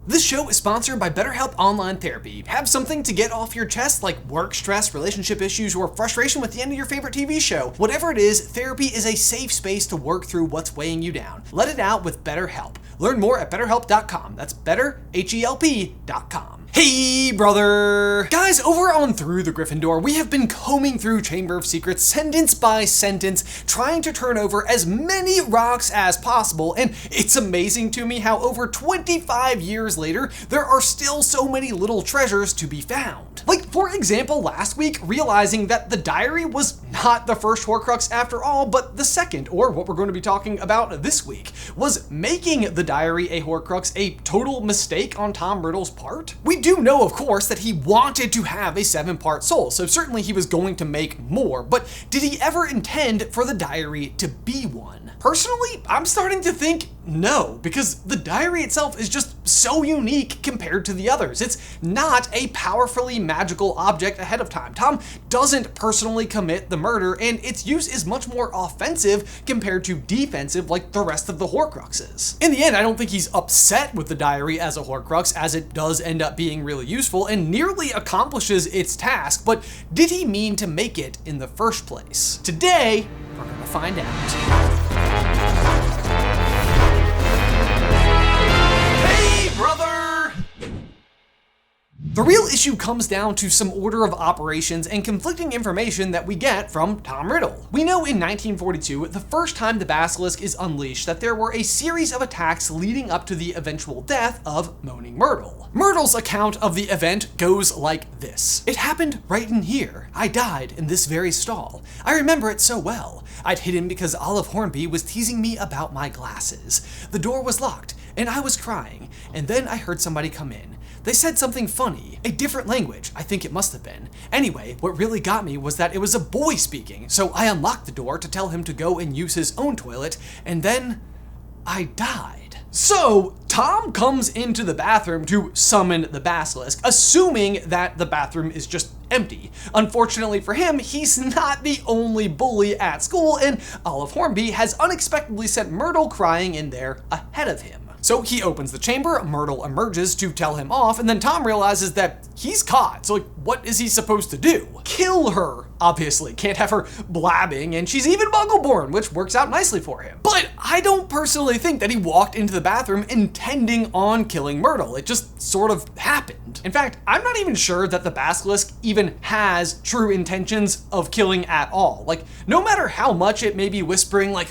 This show is sponsored by BetterHelp Online Therapy. Have something to get off your chest like work stress, relationship issues, or frustration with the end of your favorite TV show? Whatever it is, therapy is a safe space to work through what's weighing you down. Let it out with BetterHelp. Learn more at BetterHelp.com. That's BetterHelp.com. Hey, brother! Guys, over on Through the Gryffindor, we have been combing through Chamber of Secrets sentence by sentence, trying to turn over as many rocks as possible, and it's amazing to me how over 25 years later, there are still so many little treasures to be found. Like, for example, last week, realizing that the diary was not the first Horcrux after all, but the second, or what we're going to be talking about this week. Was making the diary a Horcrux a total mistake on Tom Riddle's part? We do know, of course, that he wanted to have a 7-part soul, so certainly he was going to make more, but did he ever intend for the diary to be one? Personally, I'm starting to think no, because the diary itself is just so unique compared to the others. It's not a powerfully magical object ahead of time. Tom doesn't personally commit the murder, and its use is much more offensive compared to defensive like the rest of the Horcruxes. In the end, I don't think he's upset with the diary as a Horcrux, as it does end up being really useful and nearly accomplishes its task, but did he mean to make it in the first place? Today, we're gonna find out. Brother! The real issue comes down to some order of operations and conflicting information that we get from Tom Riddle. We know in 1942, the first time the Basilisk is unleashed, that there were a series of attacks leading up to the eventual death of Moaning Myrtle. Myrtle's account of the event goes like this. It happened right in here. I died in this very stall. I remember it so well. I'd hidden because Olive Hornby was teasing me about my glasses. The door was locked, and I was crying, and then I heard somebody come in. They said something funny, a different language, I think it must have been. Anyway, what really got me was that it was a boy speaking, so I unlocked the door to tell him to go and use his own toilet, and then I died. So, Tom comes into the bathroom to summon the Basilisk, assuming that the bathroom is just empty. Unfortunately for him, he's not the only bully at school, and Olive Hornby has unexpectedly sent Myrtle crying in there ahead of him. So he opens the chamber, Myrtle emerges to tell him off, and then Tom realizes that he's caught. So what is he supposed to do? Kill her, obviously. Can't have her blabbing, and she's even Muggle-born, which works out nicely for him. But I don't personally think that he walked into the bathroom intending on killing Myrtle. It just sort of happened. In fact, I'm not even sure that the Basilisk even has true intentions of killing at all. Like, no matter how much it may be whispering like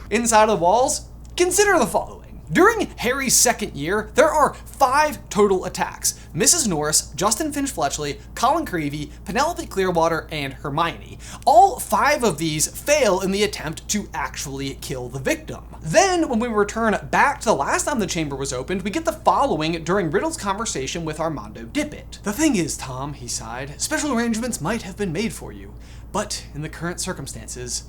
inside of the walls, consider the following. During Harry's second year, there are 5 total attacks. Mrs. Norris, Justin Finch-Fletchley, Colin Creevey, Penelope Clearwater, and Hermione. All 5 of these fail in the attempt to actually kill the victim. Then, when we return back to the last time the chamber was opened, we get the following during Riddle's conversation with Armando Dippet. The thing is, Tom, he sighed, special arrangements might have been made for you, but in the current circumstances,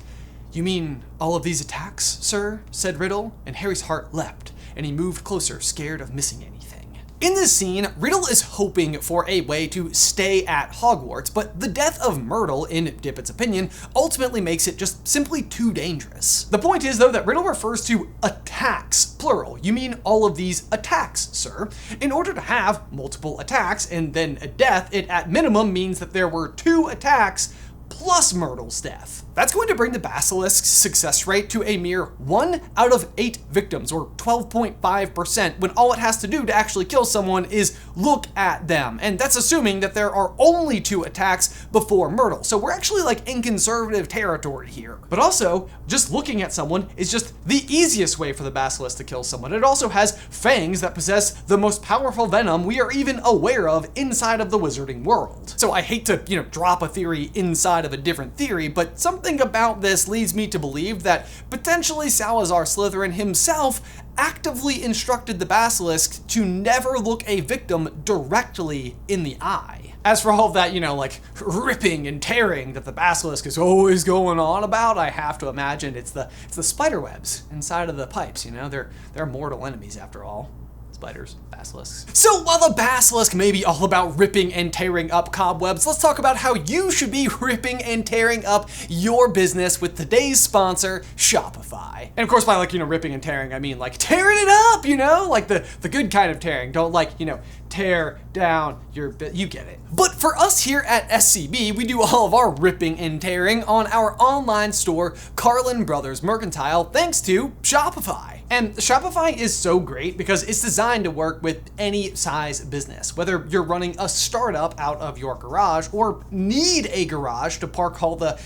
you mean all of these attacks, sir? Said Riddle, and Harry's heart leapt, and he moved closer, scared of missing anything. In this scene, Riddle is hoping for a way to stay at Hogwarts, but the death of Myrtle, in Dippet's opinion, ultimately makes it just simply too dangerous. The point is, though, that Riddle refers to attacks, plural. You mean all of these attacks, sir? In order to have multiple attacks and then a death, it at minimum means that there were 2 attacks plus Myrtle's death. That's going to bring the Basilisk's success rate to a mere 1 out of 8 victims, or 12.5%, when all it has to do to actually kill someone is look at them. And that's assuming that there are only 2 attacks before Myrtle. So we're actually like in conservative territory here. But also, just looking at someone is just the easiest way for the Basilisk to kill someone. It also has fangs that possess the most powerful venom we are even aware of inside of the wizarding world. So I hate to, drop a theory inside of a different theory, but something about this leads me to believe that potentially Salazar Slytherin himself actively instructed the Basilisk to never look a victim directly in the eye. As for all of that, like ripping and tearing that the Basilisk is always going on about, I have to imagine it's the spider webs inside of the pipes, they're mortal enemies after all. spiders, basilisks. So while the basilisk may be all about ripping and tearing up cobwebs, let's talk about how you should be ripping and tearing up your business with today's sponsor, Shopify. And of course, by ripping and tearing, I mean tearing it up, like the good kind of tearing. Don't tear down your you get it. But for us here at SCB, we do all of our ripping and tearing on our online store, Carlin Brothers Mercantile, thanks to Shopify. And Shopify is so great because it's designed to work with any size business. Whether you're running a startup out of your garage or need a garage to park all the,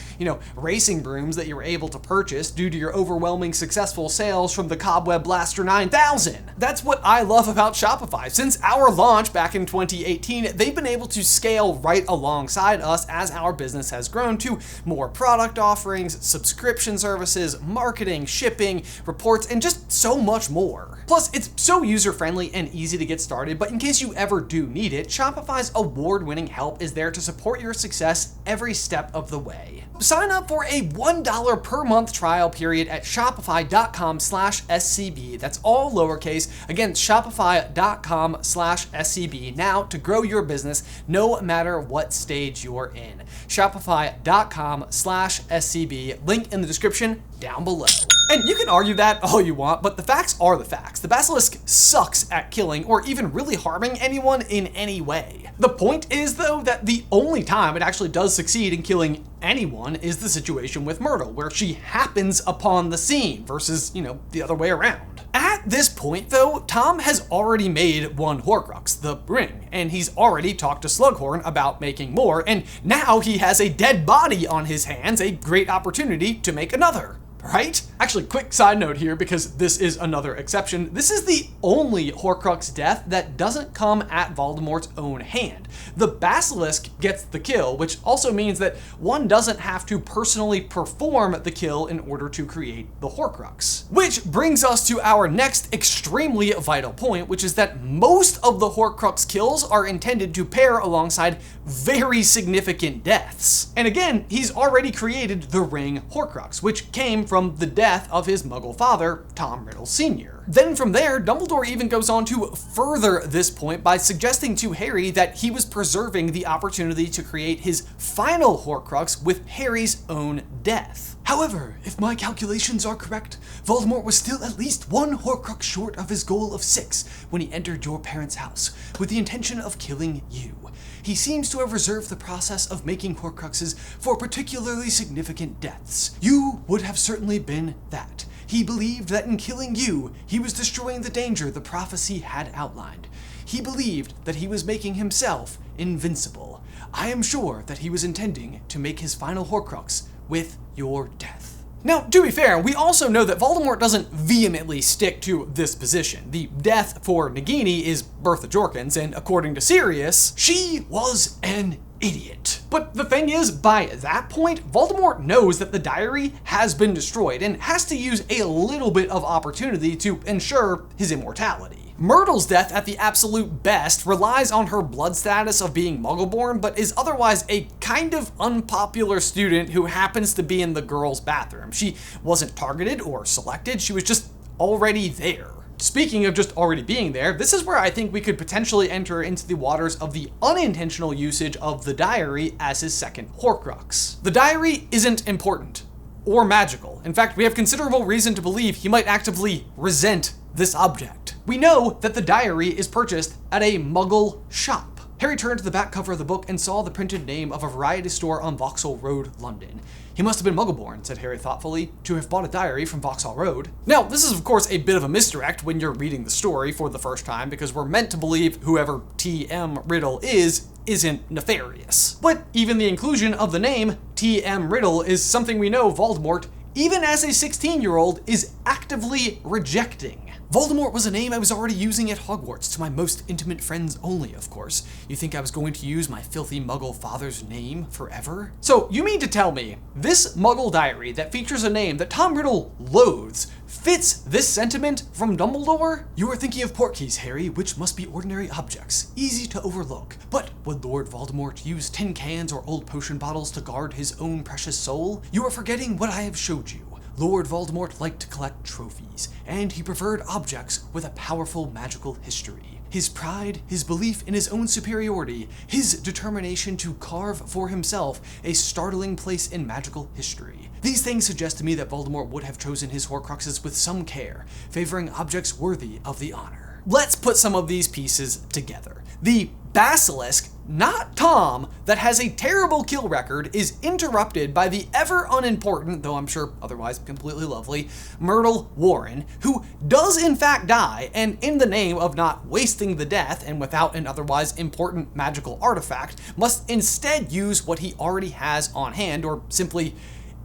racing brooms that you were able to purchase due to your overwhelming successful sales from the Cobweb Blaster 9000. That's what I love about Shopify. Since our launch back in 2018, they've been able to scale right alongside us as our business has grown to more product offerings, subscription services, marketing, shipping, reports, and just so much more. Plus, it's so user-friendly and easy to get started, but in case you ever do need it, Shopify's award-winning help is there to support your success every step of the way. Sign up for a $1 per month trial period at shopify.com/SCB. That's all lowercase. Again, shopify.com/SCB now to grow your business no matter what stage you're in. Shopify.com/SCB. Link in the description down below. And you can argue that all you want, but the facts are the facts. The basilisk sucks at killing or even really harming anyone in any way. The point is, though, that the only time it actually does succeed in killing anyone is the situation with Myrtle, where she happens upon the scene versus, the other way around. At this point, though, Tom has already made one Horcrux, the ring, and he's already talked to Slughorn about making more, and now he has a dead body on his hands, a great opportunity to make another. Right? Actually, quick side note here, because this is another exception. This is the only Horcrux death that doesn't come at Voldemort's own hand. The basilisk gets the kill, which also means that one doesn't have to personally perform the kill in order to create the Horcrux. Which brings us to our next extremely vital point, which is that most of the Horcrux kills are intended to pair alongside very significant deaths. And again, he's already created the ring Horcrux, which came from the death of his Muggle father, Tom Riddles Sr. Then from there, Dumbledore even goes on to further this point by suggesting to Harry that he was preserving the opportunity to create his final Horcrux with Harry's own death. However, if my calculations are correct, Voldemort was still at least one Horcrux short of his goal of 6 when he entered your parents' house with the intention of killing you. He seems to have reserved the process of making Horcruxes for particularly significant deaths. You would have certainly been that. He believed that in killing you, he was destroying the danger the prophecy had outlined. He believed that he was making himself invincible. I am sure that he was intending to make his final Horcrux with your death. Now, to be fair, we also know that Voldemort doesn't vehemently stick to this position. The death for Nagini is Bertha Jorkins, and according to Sirius, she was an idiot. But the thing is, by that point, Voldemort knows that the diary has been destroyed and has to use a little bit of opportunity to ensure his immortality. Myrtle's death, at the absolute best, relies on her blood status of being Muggle-born, but is otherwise a kind of unpopular student who happens to be in the girls' bathroom. She wasn't targeted or selected, she was just already there. Speaking of just already being there, this is where I think we could potentially enter into the waters of the unintentional usage of the diary as his second Horcrux. The diary isn't important or magical. In fact, we have considerable reason to believe he might actively resent this object. We know that the diary is purchased at a Muggle shop. Harry turned to the back cover of the book and saw the printed name of a variety store on Vauxhall Road, London. He must have been Muggle-born, said Harry thoughtfully, to have bought a diary from Vauxhall Road. Now, this is of course a bit of a misdirect when you're reading the story for the first time, because we're meant to believe whoever T.M. Riddle isn't nefarious. But even the inclusion of the name T.M. Riddle is something we know Voldemort, even as a 16-year-old, is actively rejecting. Voldemort was a name I was already using at Hogwarts, to my most intimate friends only, of course. You think I was going to use my filthy Muggle father's name forever? So, you mean to tell me, this Muggle diary that features a name that Tom Riddle loathes fits this sentiment from Dumbledore? You are thinking of portkeys, Harry, which must be ordinary objects, easy to overlook. But would Lord Voldemort use tin cans or old potion bottles to guard his own precious soul? You are forgetting what I have showed you. Lord Voldemort liked to collect trophies, and he preferred objects with a powerful magical history. His pride, his belief in his own superiority, his determination to carve for himself a startling place in magical history. These things suggest to me that Voldemort would have chosen his Horcruxes with some care, favoring objects worthy of the honor. Let's put some of these pieces together. The basilisk, not Tom, that has a terrible kill record is interrupted by the ever unimportant, though I'm sure otherwise completely lovely, Myrtle Warren, who does in fact die, and in the name of not wasting the death and without an otherwise important magical artifact, must instead use what he already has on hand, or simply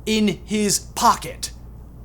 in his pocket,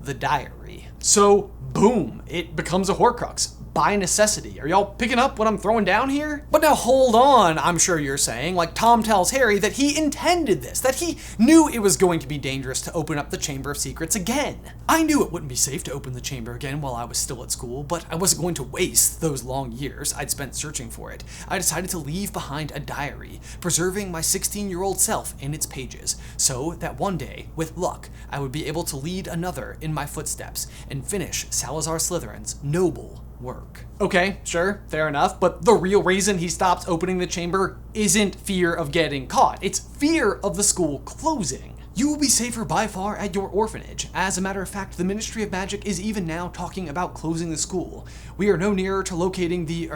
the diary. So boom, it becomes a Horcrux. By necessity. Are y'all picking up what I'm throwing down here? But now hold on, I'm sure you're saying, like Tom tells Harry that he intended this, that he knew it was going to be dangerous to open up the Chamber of Secrets again. I knew it wouldn't be safe to open the chamber again while I was still at school, but I wasn't going to waste those long years I'd spent searching for it. I decided to leave behind a diary, preserving my 16-year-old self in its pages, so that one day, with luck, I would be able to lead another in my footsteps and finish Salazar Slytherin's noble work. Okay, sure, fair enough, but the real reason he stops opening the chamber isn't fear of getting caught, it's fear of the school closing. You will be safer by far at your orphanage. As a matter of fact, the Ministry of Magic is even now talking about closing the school. We are no nearer to locating the,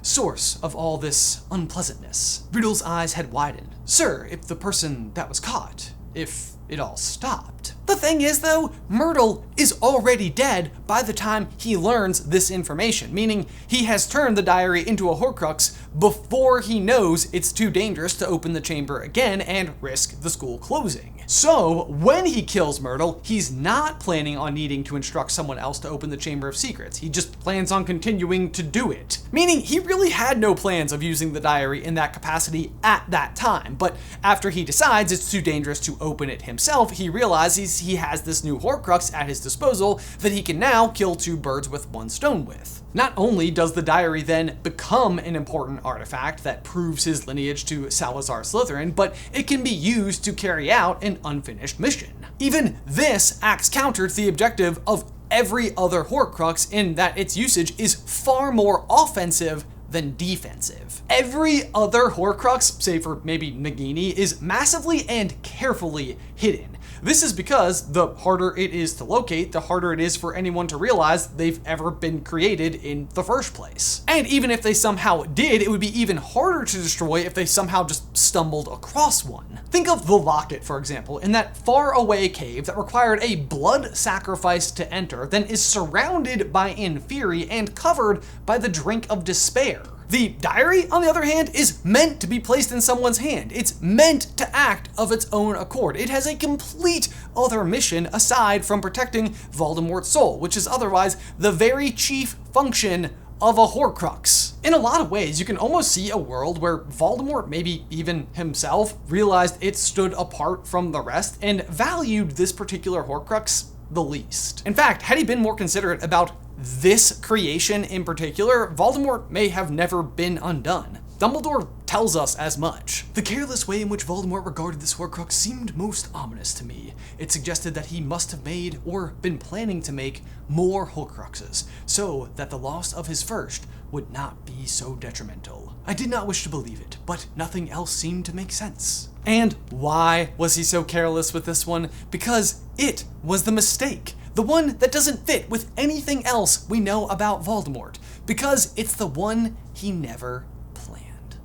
source of all this unpleasantness. Riddle's eyes had widened. Sir, if the person that was caught, if it all stopped. The thing is though, Myrtle is already dead by the time he learns this information, meaning he has turned the diary into a Horcrux before he knows it's too dangerous to open the chamber again and risk the school closing. So when he kills Myrtle, he's not planning on needing to instruct someone else to open the Chamber of Secrets. He just plans on continuing to do it. Meaning he really had no plans of using the diary in that capacity at that time, but after he decides it's too dangerous to open it himself, he realizes he has this new Horcrux at his disposal that he can now kill two birds with one stone with. Not only does the diary then become an important artifact that proves his lineage to Salazar Slytherin, but it can be used to carry out an unfinished mission. Even this acts counter to the objective of every other Horcrux in that its usage is far more offensive than defensive. Every other Horcrux, save for maybe Nagini, is massively and carefully hidden. This is because the harder it is to locate, the harder it is for anyone to realize they've ever been created in the first place. And even if they somehow did, it would be even harder to destroy if they somehow just stumbled across one. Think of the locket, for example, in that far away cave that required a blood sacrifice to enter, then is surrounded by Inferi and covered by the Drink of Despair. The diary, on the other hand, is meant to be placed in someone's hand. It's meant to act of its own accord. It has a complete other mission aside from protecting Voldemort's soul, which is otherwise the very chief function of a Horcrux. In a lot of ways, you can almost see a world where Voldemort, maybe even himself, realized it stood apart from the rest and valued this particular Horcrux the least. In fact, had he been more considerate about this creation in particular, Voldemort may have never been undone. Dumbledore tells us as much. The careless way in which Voldemort regarded this Horcrux seemed most ominous to me. It suggested that he must have made, or been planning to make, more Horcruxes, so that the loss of his first would not be so detrimental. I did not wish to believe it, but nothing else seemed to make sense. And why was he so careless with this one? Because it was the mistake. The one that doesn't fit with anything else we know about Voldemort. Because it's the one he never planned.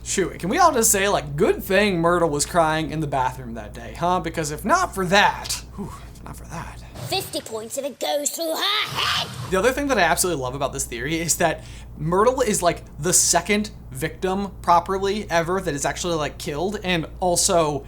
Shoot, can we all just say, like, good thing Myrtle was crying in the bathroom that day, huh? Because if not for that, 50 points if it goes through her head! The other thing that I absolutely love about this theory is that Myrtle is like the second victim properly ever that is actually like killed, and also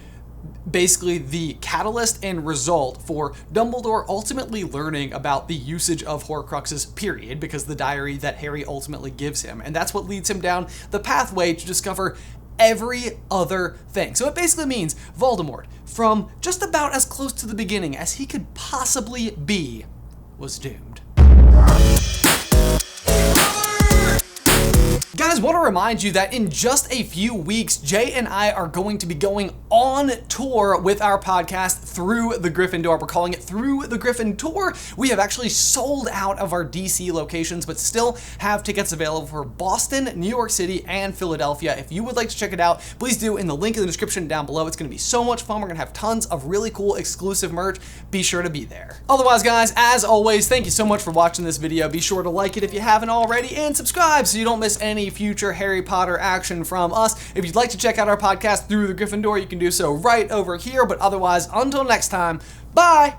basically the catalyst and result for Dumbledore ultimately learning about the usage of Horcruxes, period, because the diary that Harry ultimately gives him. And that's what leads him down the pathway to discover every other thing. So it basically means Voldemort, from just about as close to the beginning as he could possibly be, was doomed. Guys, want to remind you that in just a few weeks, Jay and I are going to be going on tour with our podcast Through the Griffin Door. We're calling it Through the Griffin Tour. We have actually sold out of our DC locations, but still have tickets available for Boston, New York City, and Philadelphia. If you would like to check it out, please do in the link in the description down below. It's going to be so much fun. We're going to have tons of really cool exclusive merch. Be sure to be there. Otherwise, guys, as always, thank you so much for watching this video. Be sure to like it if you haven't already, and subscribe so you don't miss any future Harry Potter action from us. If you'd like to check out our podcast Through the Griffin Door, you can do so right over here. But otherwise, until next time, bye!